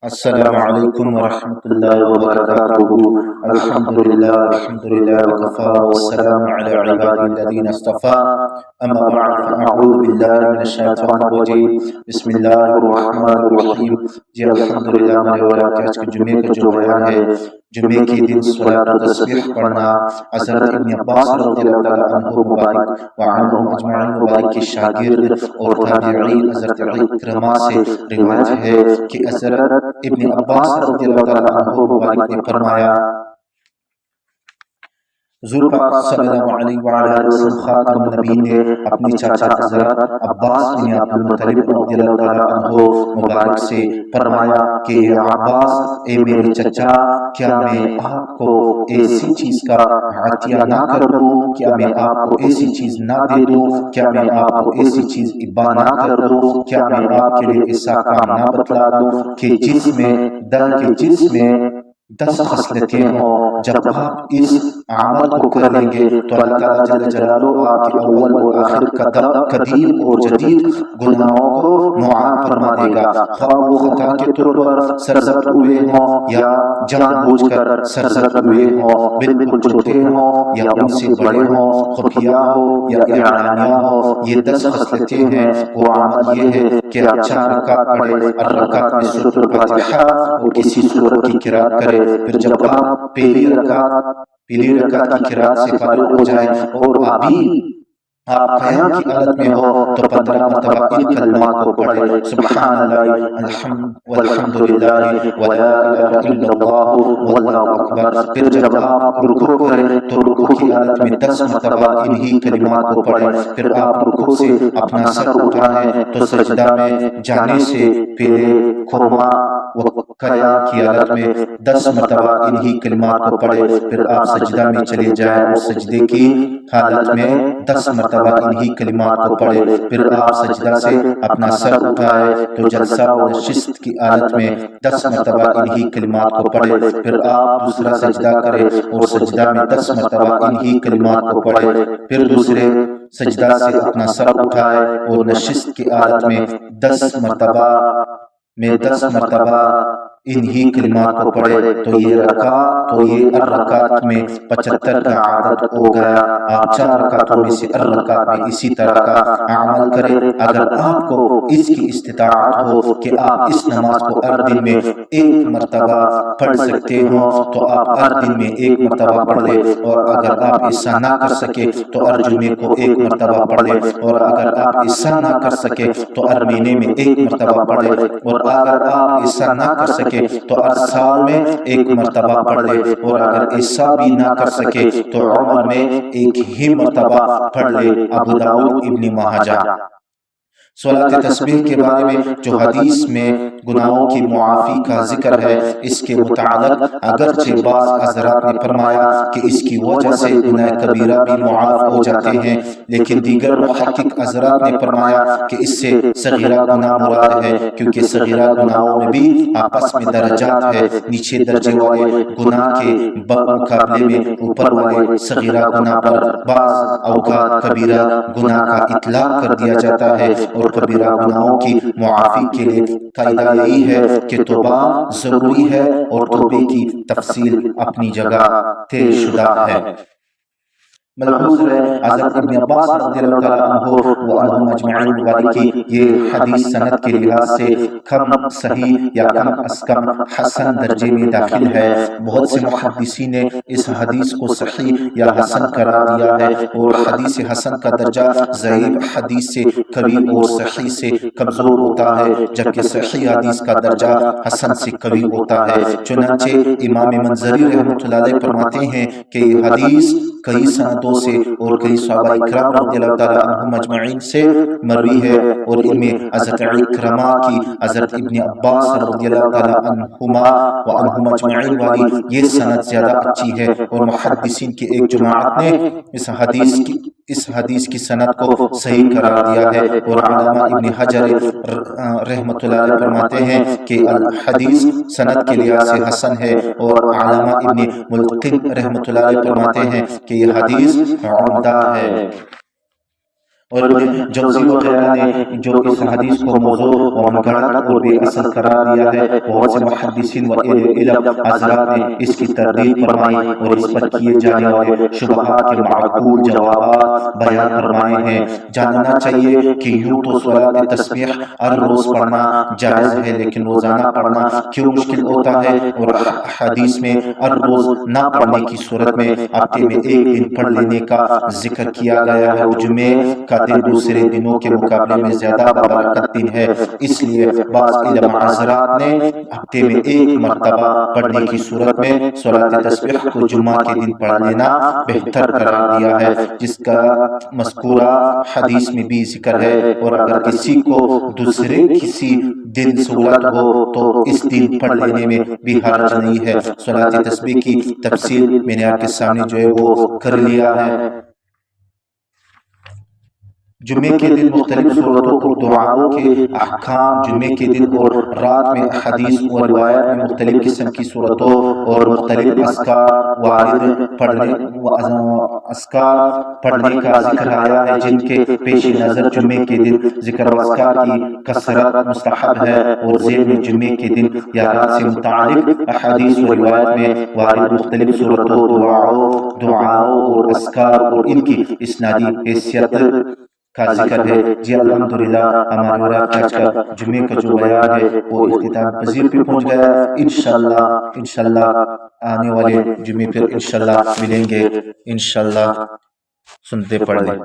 السلام علیکم ورحمۃ اللہ وبرکاتہ۔ الحمدللہ وکفا والسلام علی عبادہ الذین اصطفیٰ، اما بعد فاعوذ باللہ من الشیطان الرجیم، بسم اللہ الرحمن الرحیم۔ جی الحمدللہ ہمارے اور آج کے جمعے کا جو بیان ہے، جمعے کے دن صلاۃ و تسبیح پڑھنا حضرت ابن عباس رضی اللہ تعالیٰ عنہ مبارک وعنہم اجمعین مبارک کے شاگرد اور تابعین حضرت اکرمہ سے روایت ہے کہ حضرت ابن عباس رضی اللہ تعالیٰ عنہ مبارک نے فرمایا، حضور پاک صلی اللہ علیہ وآلہ وسلم خاتم النبیین نے اپنے چاچا حضرت عباس بن عبد المطلب رضی اللہ تعالیٰ عنہ مبارک سے فرمایا کہ عباس اے میرے چچا، کیا میں آپ کو ایسی چیز کا عطیہ نہ کر دوں؟ کیا میں آپ کو ایسی چیز نہ دے دوں؟ کیا میں آپ کو ایسی چیز عطا نہ کر دوں؟ کیا میں آپ کے لیے ایسا کام نہ بتلا دوں کہ جس میں 10 خصلتیں ہوں؟ جب آپ اس عمل کو کریں گے تو اللہ تعالیٰ جل جلالہ آپ کے اول اور آخر قدیم اور جدید گناہوں کو معاف فرما دے گا، خواہ وہ خطا کے طور پر سرزد ہوئے ہوں یا جان بوجھ کر سرزد ہوئے ہوں، بالکل چھوٹے ہوں یا ان سے بڑے ہوں، خفیہ ہو یا اعلانیہ ہو۔ یہ 10 خصلتیں ہیں۔ وہ عمل یہ ہے کہ آپ 4 رکعت پڑھیں، الرکعت میں سورۃ الفاتحہ اور کسی سورت کی قرأت کریں، پھر جب آپ پہلی رکعت کی قرأت سے فارغ ہو جائیں اور آپ قیام کی حالت میں ہو تو 15 مرتبہ ان کلمات کو پڑھیں، سبحان اللہ والحمدللہ ولا الہ الا اللہ واللہ اکبر۔ پھر جب آپ رکوع کریں تو رکوع کی حالت میں 10 مرتبہ انہی کلمات کو پڑھیں۔ پھر آپ رکوع سے اپنا سر اٹھائیں تو سجدہ میں جانے سے پہلے قوما قیام کی حالت میں 10 مرتبہ انہی کلمات کو پڑھیں۔ پھر آپ سجدہ میں چلے جائیں اور سجدے کی حالت میں 10 مرتبہ انہی کلمات کو پڑھیں۔ پھر آپ سجدہ سے اپنا سر اٹھائیں تو جلسہ اور نشست کی حالت میں 10 مرتبہ انہی کلمات کو پڑھیں۔ پھر آپ دوسرا سجدہ کریں اور سجدہ میں 10 مرتبہ انہی کلمات کو پڑھیں۔ پھر دوسرے سجدہ سے اپنا سر اٹھائیں اور نشست کی حالت میں 10 مرتبہ انہی کلمات کو پڑھے تو یہ الرکعت میں 75 کا عدد ہو گیا۔ آپ 4 رکعتوں میں سے الرکعت میں اسی طرح کا عمل کریں۔ اگر آپ کو اس کی استطاعت ہو کہ آپ اس نماز کو ہر دن میں 1 مرتبہ پڑھ سکتے ہوں تو آپ ہر دن میں 1 مرتبہ پڑھ لیں، اور اگر آپ ایسا نہ کر سکے تو ہر جمعے کو 1 مرتبہ پڑھ لیں، اور اگر آپ ایسا نہ کر سکے تو ہر مہینے میں 1 مرتبہ پڑھ لیں، اور اگر آپ ایسا نہ کر سکے تو ہر سال میں 1 مرتبہ پڑھ لے، اور اگر ایسا بھی نہ کر سکے تو عمر میں 1 ہی مرتبہ پڑھ لے۔ ابو داؤد ابن ماجہ۔ صلاۃ تسبیح کے بارے میں جو حدیث میں گناہوں کی معافی کا ذکر ہے، اس کے متعلق اگرچہ بعض حضرات نے فرمایا کہ اس کی وجہ سے گناہ کبیرہ بھی معاف ہو جاتے ہیں، لیکن دیگر محقق حضرات نے فرمایا کہ اس سے صغیرہ گناہ مراد ہے، کیونکہ صغیرہ گناہوں میں بھی آپس میں درجات ہے۔ نیچے درجے والے گناہ کے مقابلے میں اوپر والے صغیرہ گناہ پر بعض اوقات کبیرہ گناہ کا اطلاق کر دیا جاتا ہے، اور کبیرہ گناہوں کی معافی کے لیے قاعدہ یہی ہے کہ توبہ ضروری ہے، اور توبے کی تفصیل اپنی جگہ طے شدہ ہے۔ ملحوظ ہے حضرت ابن عباس رضی اللہ تعالیٰ عنہ وعنہم اجمعین مبارک کی یہ حدیث سند کے لحاظ سے کم صحیح یا کم از کم حسن درجے میں داخل ہے۔ بہت سے محدثین نے اس حدیث کو صحیح یا حسن قرار دیا ہے، اور حدیث حسن کا درجہ ضعیف حدیث سے قوی اور صحیح سے کمزور ہوتا ہے، جبکہ صحیح حدیث کا درجہ حسن سے قوی ہوتا ہے۔ چنانچہ امام منذری رحمۃ اللہ علیہ فرماتے ہیں کہ یہ حدیث کئی سندوں سے اور کئی صحابہ اکرام رضی اللہ تعالیٰ عنہم اجمعین سے مروی ہے، اور ان میں حضرت اکرمہ کی حضرت ابن عباس رضی اللہ تعالیٰ عنہما وعنہم اجمعین والی یہ سند زیادہ اچھی ہے، اور محدثین کی ایک جماعت نے اس حدیث کی سند کو صحیح قرار دیا ہے، اور علامہ ابن حجر رحمۃ اللہ علیہ فرماتے ہیں کہ الحدیث سند کے لحاظ سے حسن ہے، اور علامہ ابن ملقن رحمۃ اللہ علیہ فرماتے ہیں کہ یہ حدیث عمدہ ہے۔ اور جوزی وغیرہ نے جو اس حدیث کو موضوع و منگڑت اور بے اصل قرار دیا ہے، بہت سے محدثین و علم حضرات نے اس کی تردید فرمائی اور اس پر کیے جانے والے شبہات کے معقول جوابات بیان فرمائے ہیں۔ جاننا چاہیے کہ یوں تو صلاۃ تسبیح ہر روز پڑھنا جائز ہے، لیکن روزانہ پڑھنا کیوں مشکل ہوتا ہے؟ اور حدیث میں ہر روز نہ پڑھنے کی صورت میں ہفتے میں ایک دن پڑھ لینے کا ذکر کیا گیا ہے۔ جمعے کا دن دوسرے دنوں کے مقابلے میں زیادہ بابرکت دن ہے، اس لیے بعض علم حضرات نے ہفتے میں ایک مرتبہ پڑھنے کی صورت میں صلاۃ تسبیح کو جمعہ کے دن پڑھ لینا بہتر قرار دیا ہے، جس کا مذکورہ حدیث میں بھی ذکر ہے۔ اور اگر کسی کو دوسرے کسی دن سہولت ہو تو اس دن پڑھ لینے میں بھی حرج نہیں ہے۔ صلاۃ تسبیح کی تفصیل میں نے آپ کے سامنے جو ہے وہ کر لیا ہے۔ جمعے کے دن مختلف صورتوں اور دعاؤں کے احکام، جمعے کے دن اور رات میں حدیث و روایت میں مختلف قسم کی صورتوں اور مختلف اذکار پڑھنے کا ذکر آیا ہے، جن کے پیش نظر جمعے کے دن ذکر و اذکار کی کثرت مستحب ہے۔ اور ذیل میں جمعے کے دن یا رات سے متعلق احادیث و روایت میں وارد مختلف صورتوں، دعاؤں اور اذکار اور ان کی اسنادی حیثیت کا ذکر ہے۔ جی الحمدللہ ہمارے اور آپ کا جمعے کا جو بیان ہے وہ اختتام پذیر پہ پہنچ گیا ہے۔ انشاءاللہ آنے والے جمعے پھر انشاءاللہ ملیں گے، انشاءاللہ سنتے پڑھ لیں۔